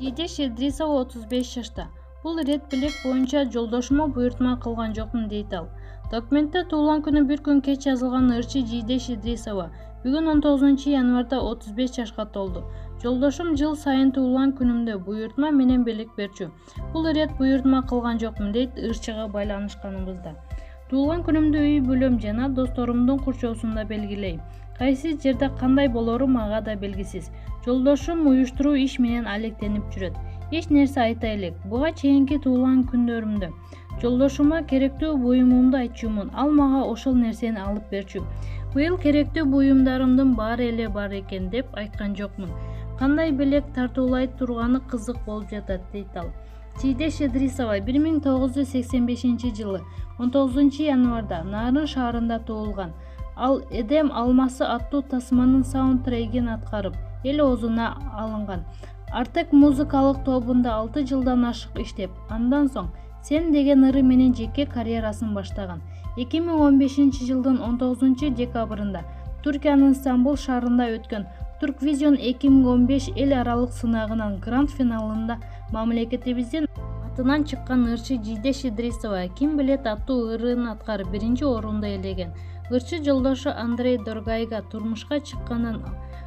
Жийдеш Идрисова 35 жашта. Бул рет белек боюнча жолдошума буйртма кылган жокмун дейт ал. Документте туулган күнү бір күн кеч жазылган ырчы Жийдеш Идрисова бүгүн 19 январда 35 жашка толду. Жолдошум жыл сайын туулган күнүмдө буйртма менен белек берчү. Бул рет буйртма кылган жокмун дейт ырчыга байланышканыбызда. Туулган күнүмдү үй бүлөм жана досторумдун курчоосунда белгилейм. Кайсы жерде кандай болору мага да белгисиз. Жолдошум уюштуруу иш менен алектенип жүрөт. Эч нерсе айта элек. Буга чейинки туулган күндөрүмдө жолдошума керектүү буюмумду айтчумун. Ал мага ошол нерсени алып берчү. Быйыл керектүү буюмдарымдын баары эле бар экен деп айткан жокмун. Кандай белек тартуулай турганы кызык болуп жатат, дейт ал. Жийдеш Идрисова 1985 жылы 19 январда Нарын шаарында туулган. Ал Эдем алмасы аттуу тасманын саундтрегин аткарып, эл оозуна алынган. Артек музыкалык тобунда 6 жылдан ашык иштеп, андан соң Сен деген ыры менен жеке карьерасын баштаган. 2015 жылдын 19 декабрында Түркиянын Стамбул шаарында өткөн Турквизион 2015 эл аралык сынагынын гранд финалында мамлекетибиздин атынан чыккан ырчы Жийдеш Идрисова Ким билет аттуу ырын аткарып 1-орунду ээлеген. Ырчы жолдошу Андрей Доргайга турмушка чыкканын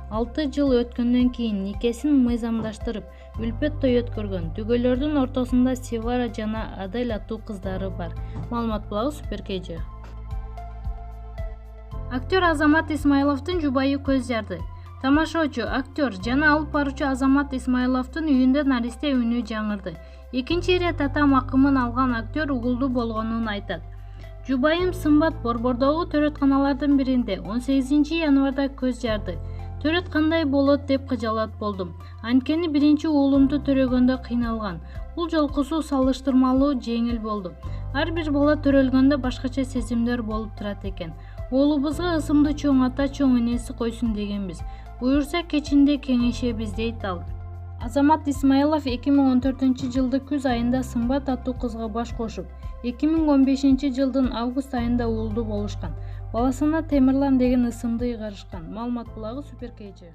6 жыл өткөндөн кийин никесин мыйзамдаштырып, үлпөт той өткөргөн. Түгөлөрдүн ортосунда Севара жана Адель аттуу кыздары бар. Маалымат булагы Суперкейджи. Актер Азамат Исмайловдун жубайы көз жарды. Тамашоочу, актер жана алып баруучу Азамат Исмайловдун үйүндө наристе үнү жаңырды. Экинчи ирет атам акымын алган актер угулду болгонун айтат. Жубайым Сымбат Борбордогу төрөтканалардын биринде 18 январда көз жарды. Төрөт кандай болот деп кыжалат болдум. Анткени биринчи уулумду төрөгөндө кыйналган. Бул жолкусу салыштырмалуу жеңил болду. Ар бир бала төрөлгөндө башкача сезимдер болуп турат экен. Оолубузга ысымды чоң ата, чоң энеси койсун дегенбиз. Буюрса кечинде кеңешебиз, дейт ал. Азамат Исмайлов 2014 жылды күз айында Сымбат аттуу кызга баш кошуп, 2015 жылдын август айында уулду болушкан. Баласына Темирлан деген ысымды ыйгарышкан. Маалымат булагы Суперкейджи.